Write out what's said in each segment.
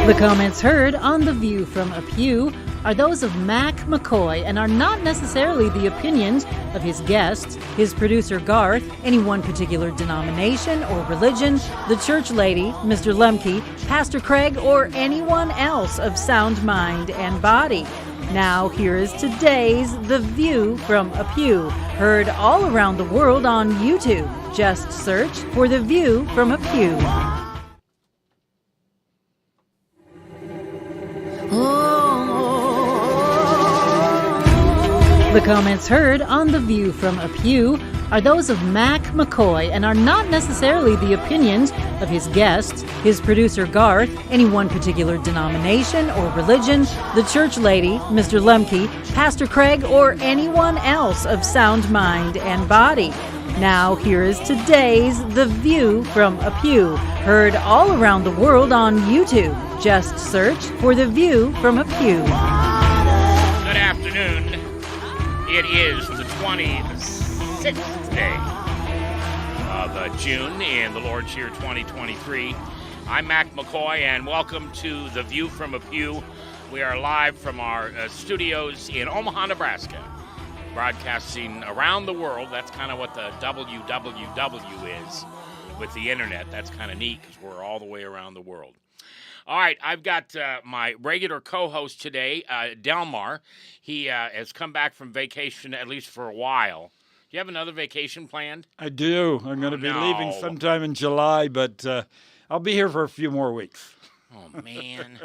The comments heard on The View From A Pew are those of Mac McKoy and are not necessarily the opinions of his guests, his producer Garth, any one particular denomination or religion, the church lady, Mr. Lemke, Pastor Craig, or anyone else of sound mind and body. Now, here is today's The View From A Pew, heard all around the world on YouTube. Just search for The View From A Pew. The comments heard on The View From A Pew are those of Mac McKoy and are not necessarily the opinions of his guests, his producer Garth, any one particular denomination or religion, the church lady, Mr. Lemke, Pastor Craig, or anyone else of sound mind and body. Now, here is today's The View From A Pew, heard all around the world on YouTube. Just search for The View From A Pew. Good afternoon. It is the 26th day of June in the Lord's year 2023. I'm Mac McKoy, and welcome to The View From A Pew. We are live from our studios in Omaha, Nebraska, broadcasting around the world. That's kind of what the WWW is with the internet. That's kind of neat because we're all the way around the world. All right, I've got my regular co-host today, Delmar. He has come back from vacation, at least for a while. Do you have another vacation planned? I do. I'm going to be leaving sometime in July, but I'll be here for a few more weeks. Oh, man.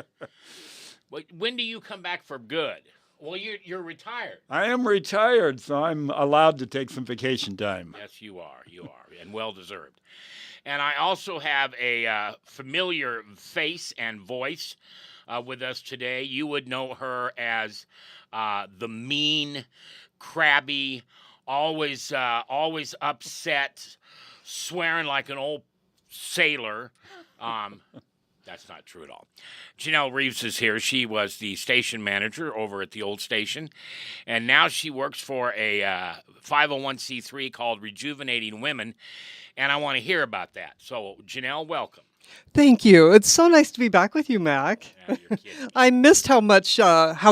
When do you come back for good? Well, you're retired. I am retired, so I'm allowed to take some vacation time. Yes, you are, and well-deserved. And I also have a familiar face and voice with us today. You would know her as the mean, crabby, always upset, swearing like an old sailor. That's not true at all. Janel Reeves is here. She was the station manager over at the old station, and now she works for a 501c3 called Rejuvenating Women, and I want to hear about that. So, Janel, welcome. Thank you. It's so nice to be back with you, Mac. Yeah, you're kidding. I missed how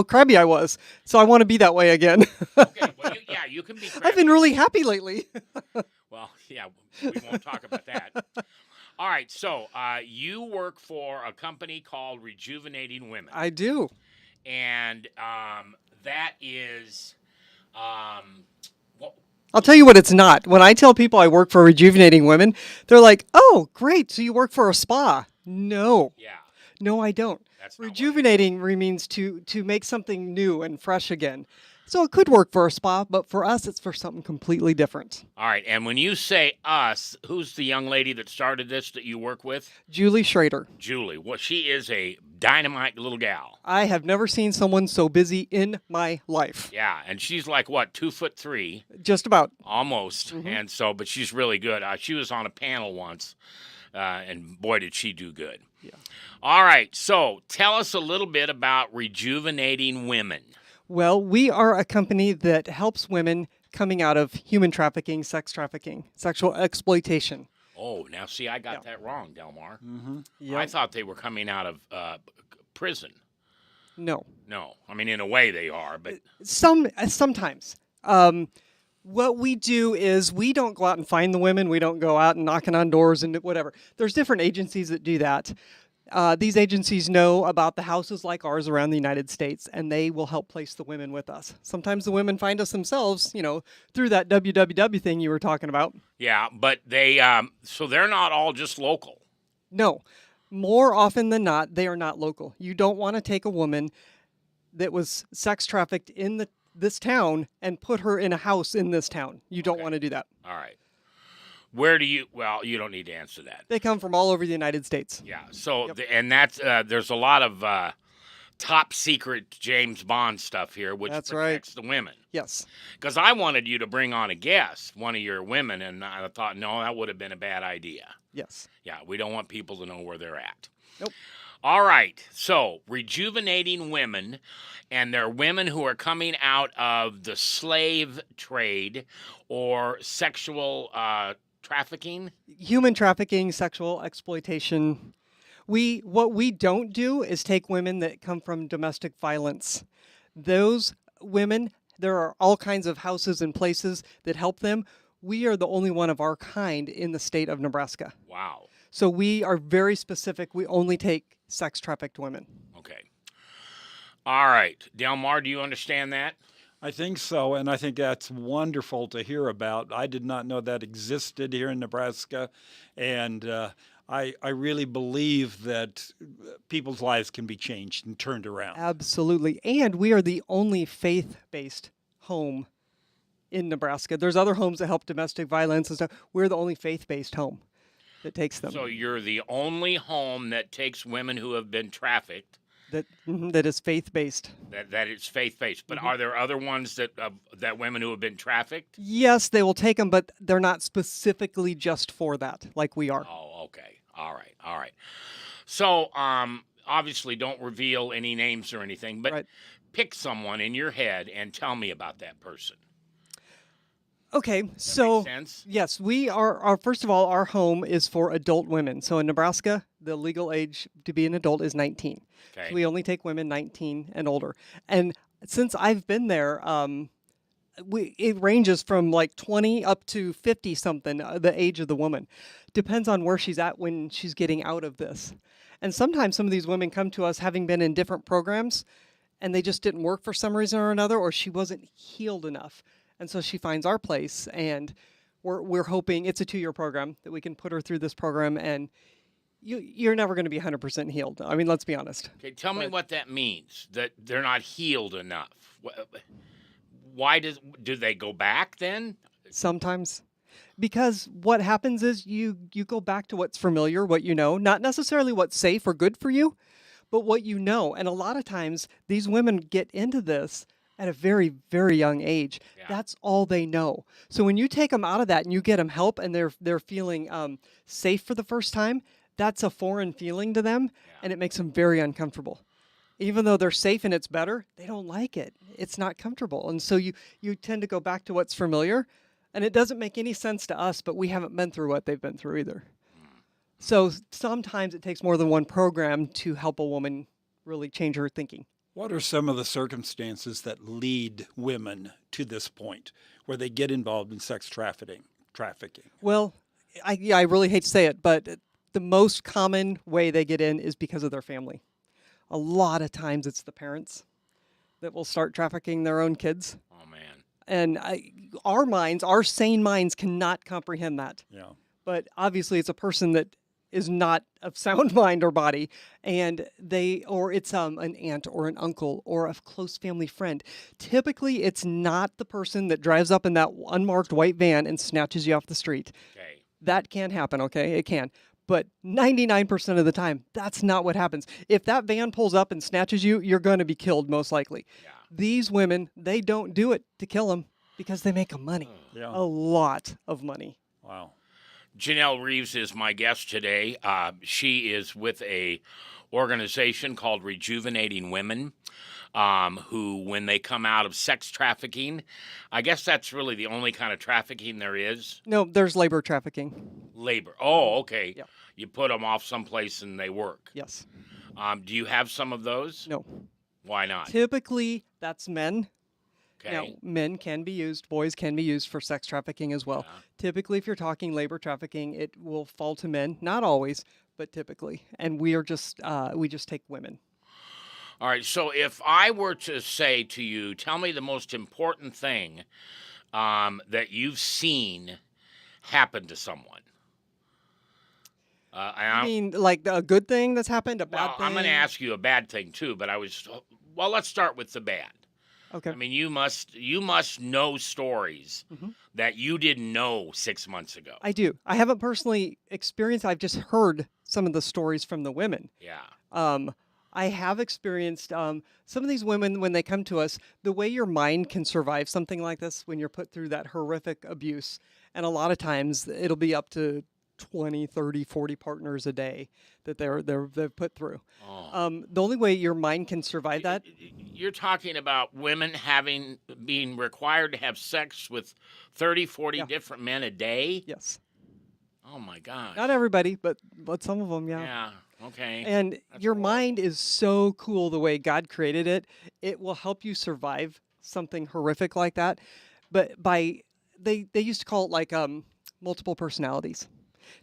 crabby I was, so I want to be that way again. Okay, well, you can be crabby. I've been really happy lately. Well, yeah, we won't talk about that. All right, so you work for a company called Rejuvenating Women. I do. And that is... I'll tell you what it's not. When I tell people I work for Rejuvenating Women, they're like, oh, great, so you work for a spa. No. Yeah. No, I don't. Rejuvenating means to make something new and fresh again. So it could work for a spa, but for us, it's for something completely different. All right, and when you say us, who's the young lady that started this that you work with? Julie Schrader. Julie. Well, she is a dynamite little gal. I have never seen someone so busy in my life. Yeah, and she's like, what, 2'3"? Just about. Almost. Mm-hmm. And so, but she's really good. She was on a panel once, and boy, did she do good. Yeah. All right, so tell us a little bit about Rejuvenating Women. Well, we are a company that helps women coming out of human trafficking, sex trafficking, sexual exploitation. Oh, now see, I got that wrong, Delmar. Mm-hmm. Yep. I thought they were coming out of prison. No. No, I mean, in a way they are, but... Sometimes. What we do is we don't go out and find the women. We don't go out and knocking on doors and whatever. There's different agencies that do that. These agencies know about the houses like ours around the United States, and they will help place the women with us. Sometimes the women find us themselves, through that www thing you were talking about. Yeah, but they, so they're not all just local. No. More often than not, they are not local. You don't want to take a woman that was sex trafficked in this town and put her in a house in this town. You don't want to do that. All right. Where do you, well, you don't need to answer that. They come from all over the United States. Yeah, so, Yep. And that's, there's a lot of top secret James Bond stuff here, which That's protects the women. Yes. Because I wanted you to bring on a guest, one of your women, and I thought, no, that would have been a bad idea. Yes. Yeah, we don't want people to know where they're at. Nope. All right, so Rejuvenating Women, and they're women who are coming out of the slave trade or sexual trafficking? Human trafficking, sexual exploitation. What we don't do is take women that come from domestic violence. Those women, there are all kinds of houses and places that help them. We are the only one of our kind in the state of Nebraska. Wow. So we are very specific. We only take sex trafficked women. Okay. All right. Delmar, do you understand that? I think so, and I think that's wonderful to hear about. I did not know that existed here in Nebraska, and I really believe that people's lives can be changed and turned around. Absolutely. And we are the only faith-based home in Nebraska. There's other homes that help domestic violence and stuff. We're the only faith-based home that takes them. So you're the only home that takes women who have been trafficked. That is faith-based. That it's faith-based. But are there other ones that women who have been trafficked? Yes, they will take them, but they're not specifically just for that, like we are. Oh, okay. All right. So, obviously, don't reveal any names or anything, but pick someone in your head and tell me about that person. Okay, so Makes sense? yes, we are. First of all, our home is for adult women. So in Nebraska, the legal age to be an adult is 19. Okay. So we only take women 19 and older. And since I've been there, it ranges from like 20 up to 50 something, the age of the woman. Depends on where she's at when she's getting out of this. And sometimes some of these women come to us having been in different programs, and they just didn't work for some reason or another, or she wasn't healed enough. And so she finds our place, and we're hoping it's a 2-year program that we can put her through this program, and you're never going to be 100% healed. I mean, let's be honest. Okay, tell me what that means, that they're not healed enough. Why do they go back then? Sometimes. Because what happens is you go back to what's familiar, what you know, not necessarily what's safe or good for you, but what you know. And a lot of times these women get into this at a very, very young age. Yeah. That's all they know. So when you take them out of that and you get them help and they're feeling safe for the first time, that's a foreign feeling to them, and it makes them very uncomfortable. Even though they're safe and it's better, they don't like it. It's not comfortable. And so you tend to go back to what's familiar, and it doesn't make any sense to us, but we haven't been through what they've been through either. So sometimes it takes more than one program to help a woman really change her thinking. What are some of the circumstances that lead women to this point where they get involved in sex trafficking? Well, I really hate to say it, but the most common way they get in is because of their family. A lot of times it's the parents that will start trafficking their own kids. Oh, man. And our sane minds cannot comprehend that. Yeah. But obviously it's a person that is not of sound mind or body, and it's an aunt or an uncle or a close family friend. Typically, it's not the person that drives up in that unmarked white van and snatches you off the street. Okay. That can happen, okay? It can. But 99% of the time, that's not what happens. If that van pulls up and snatches you, you're going to be killed most likely. Yeah. These women, they don't do it to kill them because they make money. Yeah. A lot of money. Wow. Janel Reeves is my guest today. She is with a organization called Rejuvenating Women, who, when they come out of sex trafficking, I guess that's really the only kind of trafficking there is. No, there's labor trafficking. Labor. Oh, okay. Yeah. You put them off someplace and they work. Yes. Do you have some of those? No. Why not? Typically, that's men. Okay. Now, men can be used, boys can be used for sex trafficking as well. Yeah. Typically, if you're talking labor trafficking, it will fall to men. Not always, but typically. And we just take women. All right. So if I were to say to you, tell me the most important thing that you've seen happen to someone. I mean, like a good thing that's happened, a bad thing? I'm going to ask you a bad thing too, but let's start with the bad. Okay. I mean, you must know stories that you didn't know 6 months ago. I do. I haven't personally experienced. I've just heard some of the stories from the women. Yeah. I have experienced some of these women when they come to us, the way your mind can survive something like this when you're put through that horrific abuse. And a lot of times it'll be up to 20, 30, 40 partners a day that they've put through. Oh. The only way your mind can survive that. You're talking about women being required to have sex with 30, 40 different men a day? Yes. Oh, my God. Not everybody, but some of them, yeah. Yeah. Okay. And That's your cool. mind is so cool the way God created it. It will help you survive something horrific like that. But they used to call it like multiple personalities.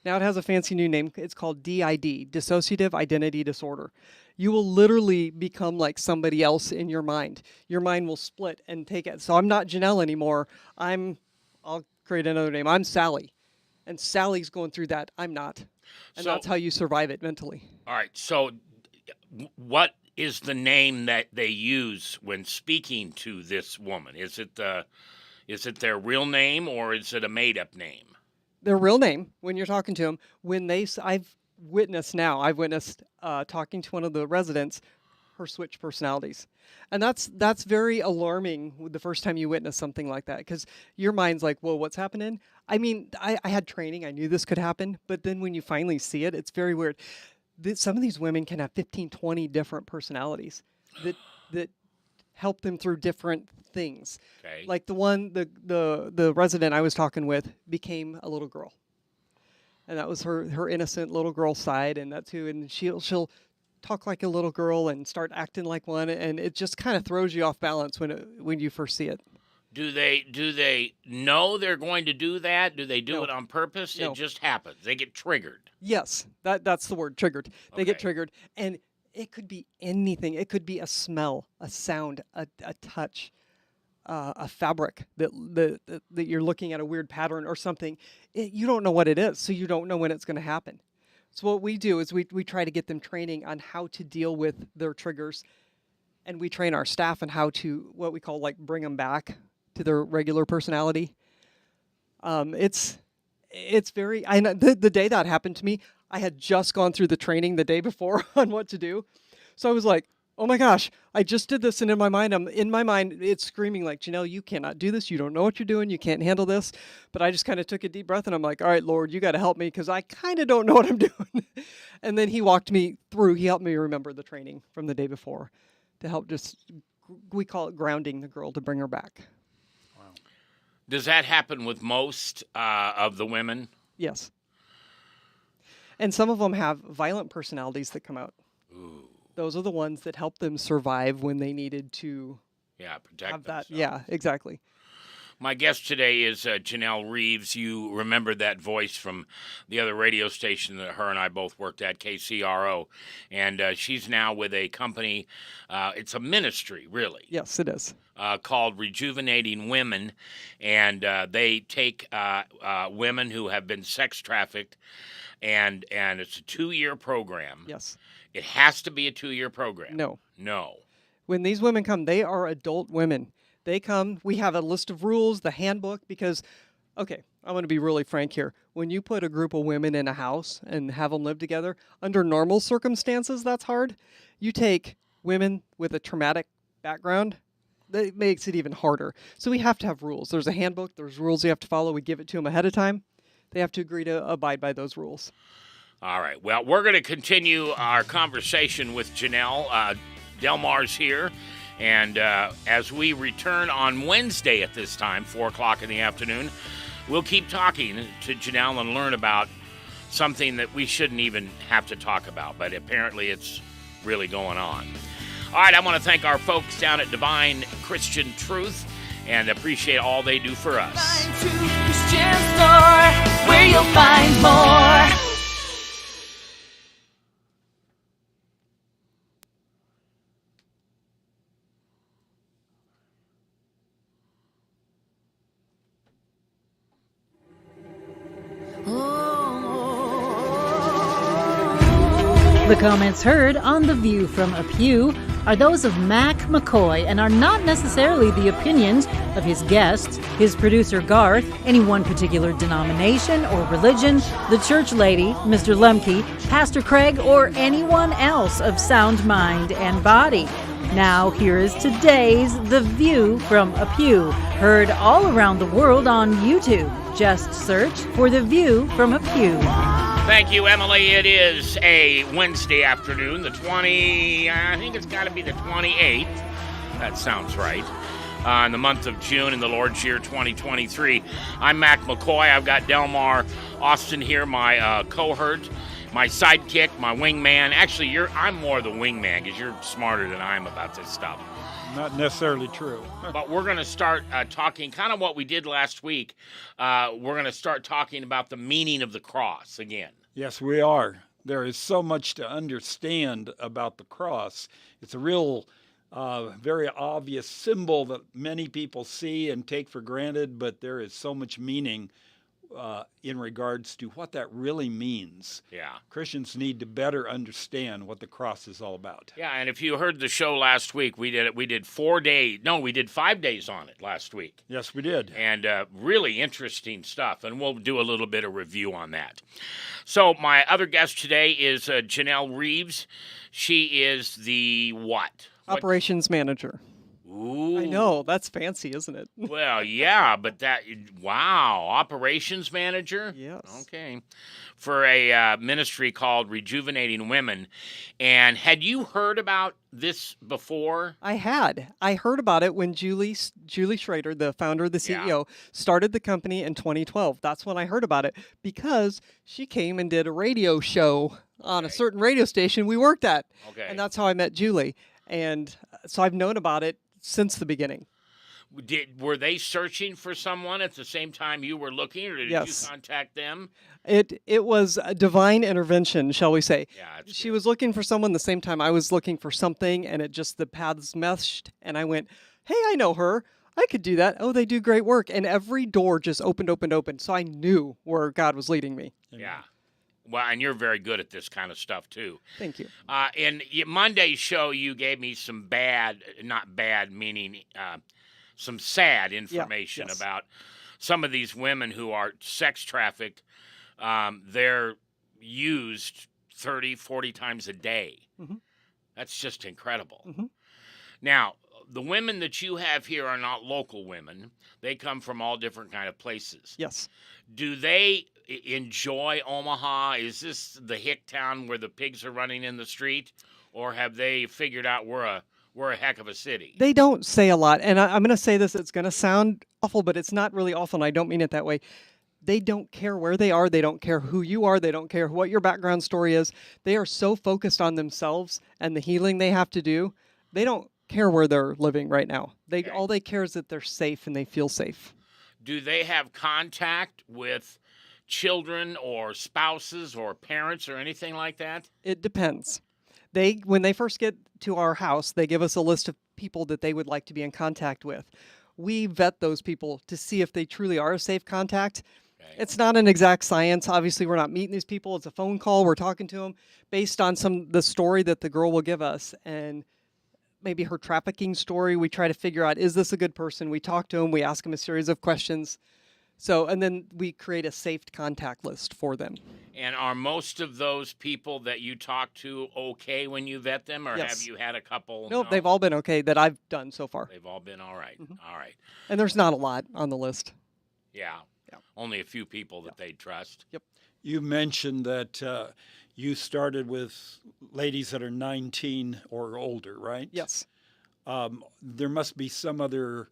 Now it has a fancy new name. It's called DID, Dissociative Identity Disorder. You will literally become like somebody else in your mind. Your mind will split and take it. So I'm not Janelle anymore. I'll create another name. I'm Sally. And Sally's going through that. I'm not. And So- that's how you survive it mentally. All right. So, what is the name that they use when speaking to this woman? Is it their real name or is it a made-up name? Their real name when you're talking to them. I've witnessed talking to one of the residents, her switch personalities, and that's very alarming the first time you witness something like that, because your mind's like, whoa, what's happening? I mean, I had training, I knew this could happen, but then when you finally see it, it's very weird. Some of these women can have 15, 20 different personalities that help them through different things. Okay. Like the resident I was talking with became a little girl, and that was her innocent little girl side, and she'll talk like a little girl and start acting like one, and it just kind of throws you off balance when you first see it. Do they know they're going to do that? Do they do No. it on purpose? No. It just happens. They get triggered. Yes, that's the word, triggered. They get Okay. triggered, and it could be anything. It could be a smell, a sound, a touch, a fabric that you're looking at a weird pattern or something. You don't know what it is, so you don't know when it's going to happen. So what we do is we try to get them training on how to deal with their triggers, and we train our staff on how to, what we call, like, bring them back to their regular personality. It's very, the day that happened to me, I had just gone through the training the day before on what to do. So I was like, oh my gosh, I just did this, and in my mind, it's screaming like, Janelle, you cannot do this. You don't know what you're doing. You can't handle this. But I just kind of took a deep breath, and I'm like, all right, Lord, you got to help me, because I kind of don't know what I'm doing. And then he walked me through. He helped me remember the training from the day before to help we call it grounding the girl to bring her back. Does that happen with most of the women? Yes. And some of them have violent personalities that come out. Ooh. Those are the ones that help them survive when they needed to Protect have that. themselves. Yeah, exactly. My guest today is Janel Reeves. You remember that voice from the other radio station that her and I both worked at, KCRO. And she's now with a company, it's a ministry, really. Yes, it is. Called Rejuvenating Women. And they take women who have been sex trafficked, and it's a 2-year program. Yes. It has to be a 2-year program. No. When these women come, they are adult women. They come, we have a list of rules, the handbook, because, okay, I'm going to be really frank here. When you put a group of women in a house and have them live together, under normal circumstances, that's hard. You take women with a traumatic background, that makes it even harder. So we have to have rules. There's a handbook, there's rules you have to follow. We give it to them ahead of time. They have to agree to abide by those rules. All right. Well, we're going to continue our conversation with Janel. Delmar's here. And as we return on Wednesday at this time, 4 o'clock in the afternoon, we'll keep talking to Janel and learn about something that we shouldn't even have to talk about, but apparently it's really going on. All right, I want to thank our folks down at Divine Christian Truth and appreciate all they do for us. Divine Truth Christian Store, where you'll find more. The comments heard on The View From A Pew are those of Mac McKoy and are not necessarily the opinions of his guests, his producer Garth, any one particular denomination or religion, the church lady, Mr. Lemke, Pastor Craig, or anyone else of sound mind and body. Now, here is today's The View From A Pew, heard all around the world on YouTube. Just search for The View From A Pew. Thank you, Emily. It is a Wednesday afternoon, I think it's got to be the 28th. That sounds right. In the month of June in the Lord's year 2023. I'm Mac McKoy. I've got Delmar Austin here, my cohort, my sidekick, my wingman. Actually, I'm more the wingman because you're smarter than I am about this stuff. Not necessarily true. But we're going to start talking kind of what we did last week. We're going to start talking about the meaning of the cross again. Yes, we are. There is so much to understand about the cross. It's a real, very obvious symbol that many people see and take for granted, but there is so much meaning in regards to what that really means. Yeah. Christians need to better understand what the cross is all about. Yeah, and if you heard the show last week, we did 4 days. No, we did 5 days on it last week. Yes, we did. And really interesting stuff, and we'll do a little bit of review on that. So my other guest today is Janel Reeves. She is the what? Operations manager. Ooh. I know, that's fancy, isn't it? Well, yeah, but wow, operations manager? Yes. Okay. For a ministry called Rejuvenating Women. And had you heard about this before? I had. I heard about it when Julie Schrader, the founder, the CEO, started the company in 2012. That's when I heard about it because she came and did a radio show on a certain radio station we worked at. Okay. And that's how I met Julie. And so I've known about it since the beginning. Were they searching for someone at the same time you were looking, or did you contact them? It was a divine intervention, shall we say. Yeah, she was looking for someone the same time I was looking for something, and the paths meshed, and I went, hey, I know her. I could do that. Oh, they do great work. And every door just opened. So I knew where God was leading me. Yeah. Well, and you're very good at this kind of stuff, too. Thank you. In Monday's show, you gave me some not bad, meaning some sad information about some of these women who are sex trafficked. They're used 30, 40 times a day. Mm-hmm. That's just incredible. Mm-hmm. Now, the women that you have here are not local women. They come from all different kind of places. Yes. Do they enjoy Omaha? Is this the hick town where the pigs are running in the street? Or have they figured out we're a heck of a city? They don't say a lot. And I'm going to say this, it's going to sound awful, but it's not really awful, and I don't mean it that way. They don't care where they are. They don't care who you are. They don't care what your background story is. They are so focused on themselves and the healing they have to do. They don't care where they're living right now. All they care is that they're safe and they feel safe. Do they have contact with children or spouses or parents or anything like that? It depends. When they first get to our house, they give us a list of people that they would like to be in contact with. We vet those people to see if they truly are a safe contact. Okay. It's not an exact science. Obviously, we're not meeting these people. It's a phone call. We're talking to them based on the story that the girl will give us, and maybe her trafficking story. We try to figure out, is this a good person? We talk to them. We ask them a series of questions. And then we create a safe contact list for them. And are most of those people that you talk to okay when you vet them, or have you had a couple? Nope, they've all been okay that I've done so far. They've all been all right. Mm-hmm. All right. And there's not a lot on the list. Yeah. Only a few people that they trust. Yep. You mentioned that you started with ladies that are 19 or older, right? Yes. There must be some other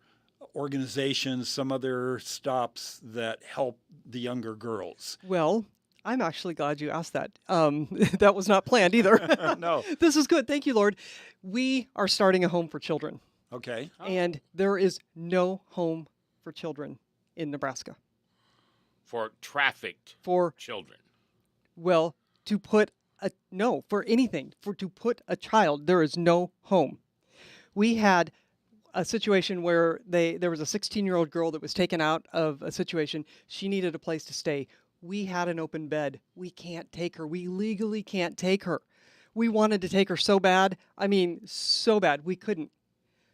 organizations, some other stops that help the younger girls. Well, I'm actually glad you asked that. That was not planned either. No. This is good. Thank you, Lord. We are starting a home for children. Okay. And there is no home for children in Nebraska. For trafficked children. Well, to put a child, there is no home. We had a situation where there was a 16-year-old girl that was taken out of a situation. She needed a place to stay. We had an open bed. We can't take her. We legally can't take her. We wanted to take her so bad. I mean, so bad. We couldn't.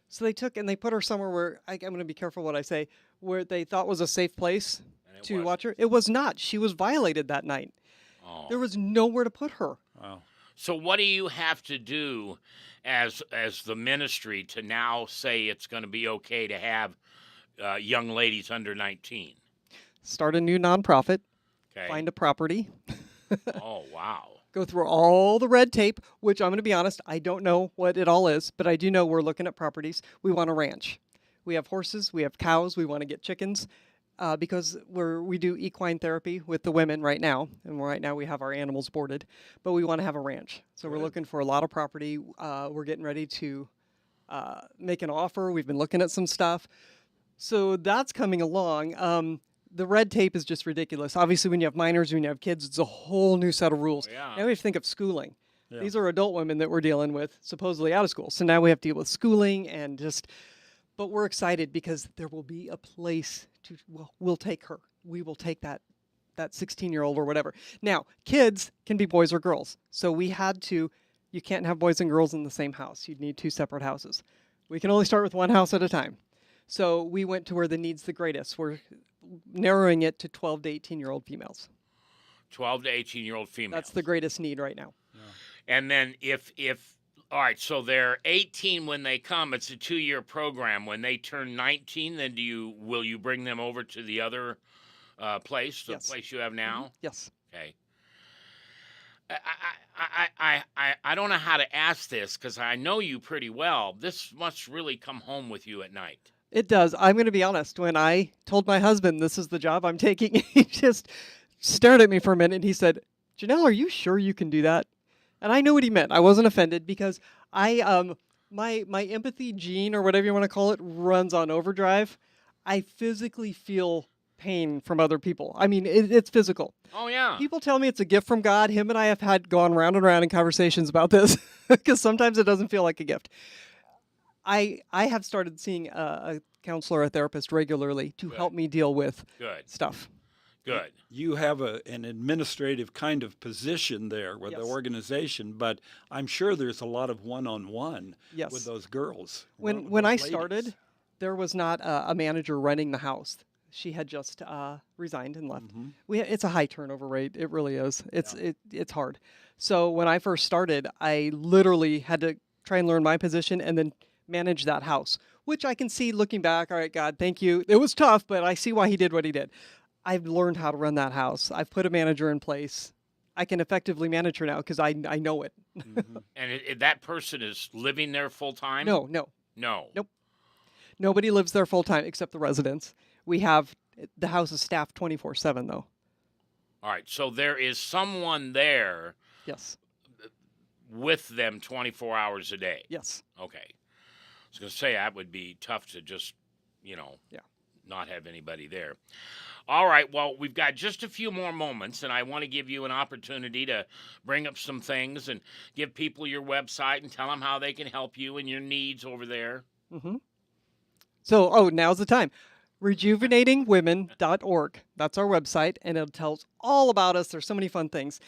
So they put her somewhere where, I'm going to be careful what I say, where they thought was a safe place to watch her. It was not. She was violated that night. Oh. There was nowhere to put her. Wow. So what do you have to do as the ministry to now say it's going to be okay to have young ladies under 19? Start a new nonprofit. Okay. Find a property. Oh, wow. Go through all the red tape, which I'm going to be honest, I don't know what it all is, but I do know we're looking at properties. We want a ranch. We have horses. We have cows. We want to get chickens. because we do equine therapy with the women right now, and right now we have our animals boarded, but we want to have a ranch. So we're looking for a lot of property. We're getting ready to make an offer. We've been looking at some stuff. So that's coming along. The red tape is just ridiculous. Obviously, when you have minors, when you have kids, it's a whole new set of rules. Yeah. Now we have to think of schooling. Yeah. These are adult women that we're dealing with, supposedly out of school. So now we have to deal with schooling and just, but we're excited because there will be a place to, we'll take her. We will take that 16-year-old or whatever. Now, kids can be boys or girls. So we had to, you can't have boys and girls in the same house. You'd need 2 separate houses. We can only start with one house at a time. So we went to where the need's the greatest. We're narrowing it to 12 to 18-year-old females. 12 to 18-year-old females. That's the greatest need right now. And then if all right, so they're 18 when they come. It's a 2-year program. When they turn 19, then will you bring them over to the other place, the Yes. place you have now? Yes. Okay. I don't know how to ask this because I know you pretty well. This must really come home with you at night. It does. I'm going to be honest. When I told my husband this is the job I'm taking, he just stared at me for a minute and he said, "Janel, are you sure you can do that?" And I knew what he meant. I wasn't offended because my empathy gene or whatever you want to call it runs on overdrive. I physically feel pain from other people. I mean, it's physical. Oh, yeah. People tell me it's a gift from God. Him and I have gone round and round in conversations about this because sometimes it doesn't feel like a gift. I have started seeing a counselor, a therapist regularly to help me deal with stuff. Good. You have an administrative kind of position there with the organization, but I'm sure there's a lot of one-on-one with those girls. When I started, there was not a manager running the house. She had just resigned and left. It's a high turnover rate. It really is. It's hard. So when I first started, I literally had to try and learn my position and then manage that house, which I can see looking back. All right, God, thank you. It was tough, but I see why he did what he did. I've learned how to run that house. I've put a manager in place. I can effectively manage her now because I know it. And that person is living there full time? No. Nope. Nobody lives there full time except the residents. The house is staffed 24/7 though. All right, so there is someone there Yes. with them 24 hours a day. Yes. Okay. I was going to say that would be tough to just, not have anybody there. All right, well, we've got just a few more moments, and I want to give you an opportunity to bring up some things and give people your website and tell them how they can help you and your needs over there. So, now's the time. Rejuvenatingwomen.org. That's our website, and it tells all about us. There's so many fun things.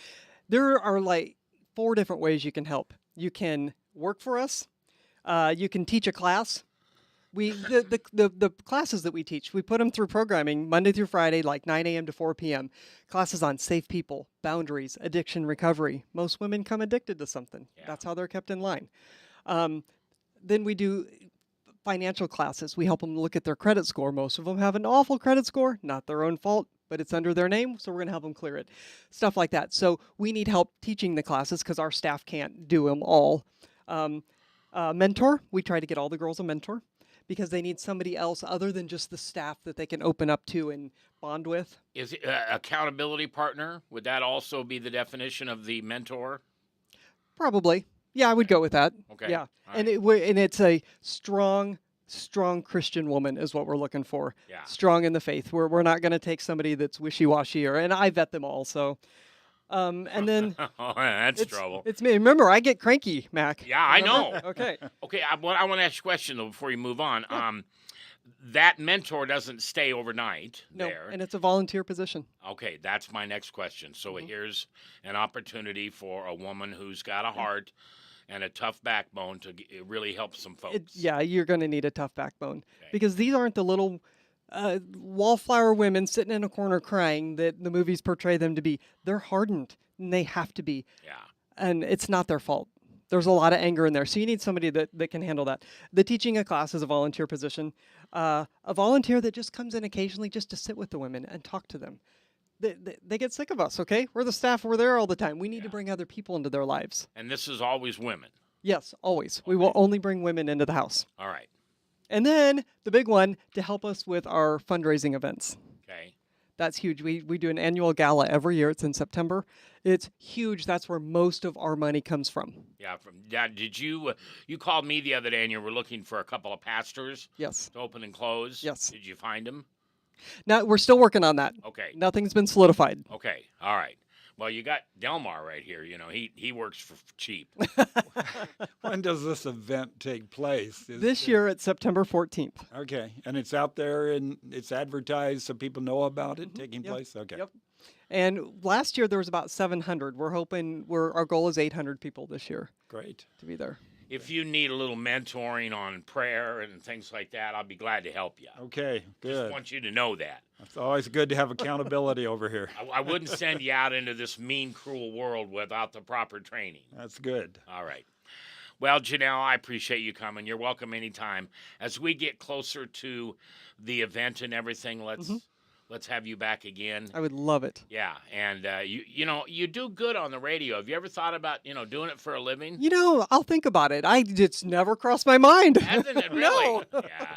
There are like 4 different ways you can help. You can work for us. You can teach a class. The classes that we teach, we put them through programming Monday through Friday, like 9 a.m. to 4 p.m. Classes on safe people, boundaries, addiction recovery. Most women come addicted to something. Yeah. That's how they're kept in line. Then we do financial classes. We help them look at their credit score. Most of them have an awful credit score, not their own fault, but it's under their name, so we're going to help them clear it. Stuff like that. So we need help teaching the classes because our staff can't do them all. Mentor. We try to get all the girls a mentor, because they need somebody else other than just the staff that they can open up to and bond with. Is it accountability partner? Would that also be the definition of the mentor? Probably. Yeah, I would go with that. Okay. Yeah. Right. And it's a strong Christian woman is what we're looking for. Yeah. Strong in the faith. We're not going to take somebody that's wishy-washy and I vet them all. So, and then that's trouble. It's me. Remember, I get cranky, Mac. Yeah, I know. Okay. Okay. I want to ask you a question though before you move on. Yeah. That mentor doesn't stay overnight there. And it's a volunteer position. Okay, that's my next question. So here's an opportunity for a woman who's got a heart and a tough backbone to really help some folks. You're going to need a tough backbone because these aren't the little wallflower women sitting in a corner crying that the movies portray them to be. They're hardened, and they have to be. Yeah. And it's not their fault. There's a lot of anger in there. So you need somebody that can handle that. The teaching a class is a volunteer position. A volunteer that just comes in occasionally just to sit with the women and talk to them. They get sick of us, okay? We're the staff. We're there all the time. We need to bring other people into their lives. And this is always women? Yes, always. Okay. We will only bring women into the house. All right. And then the big one, to help us with our fundraising events. Okay. That's huge. We do an annual gala every year. It's in September. It's huge. That's where most of our money comes from. Yeah. Did you you called me the other day and you were looking for a couple of pastors Yes. to open and close? Yes. Did you find them? Now we're still working on that. Okay. Nothing's been solidified. Okay. All right. Well, you got Delmar right here. You know, he works for cheap. When does this event take place? This year it's September 14th. Okay, and it's out there and it's advertised so people know about it taking Yep. place? Okay. Yep. And last year there was about 700. We're hoping our goal is 800 people this year Great. to be there. If you need a little mentoring on prayer and things like that, I'll be glad to help you. Okay, Just good. want you to know that. It's always good to have accountability over here. I wouldn't send you out into this mean, cruel world without the proper training. That's good. All right. Well, Janelle, I appreciate you coming. You're welcome anytime. As we get closer to the event and everything, let's have you back again. I would love it. Yeah, and you do good on the radio. Have you ever thought about doing it for a living? I'll think about it. It's never crossed my mind. Hasn't it really? No. Yeah.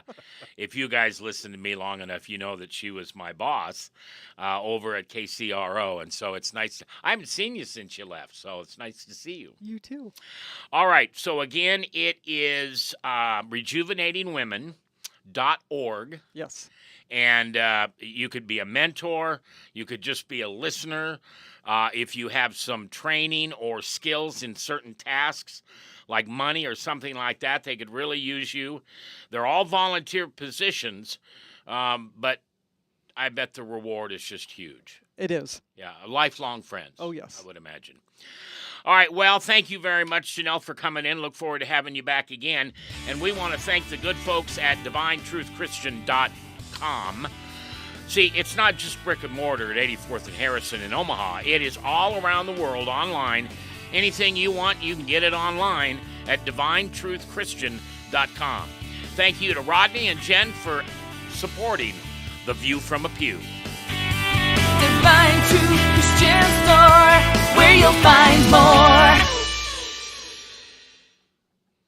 If you guys listen to me long enough, you know that she was my boss over at KCRO, and so it's nice. I haven't seen you since you left, so it's nice to see you. You too. All right. So again, it is rejuvenatingwomen.org. Yes. And you could be a mentor. You could just be a listener. If you have some training or skills in certain tasks, like money or something like that, they could really use you. They're all volunteer positions, but I bet the reward is just huge. It is. Yeah, lifelong friends. Oh, yes. I would imagine. All right, well, thank you very much, Janelle, for coming in. Look forward to having you back again. And we want to thank the good folks at DivineTruthChristian.com. See, it's not just brick and mortar at 84th and Harrison in Omaha. It is all around the world online. Anything you want, you can get it online at DivineTruthChristian.com. Thank you to Rodney and Jen for supporting The View from a Pew. Divine truth.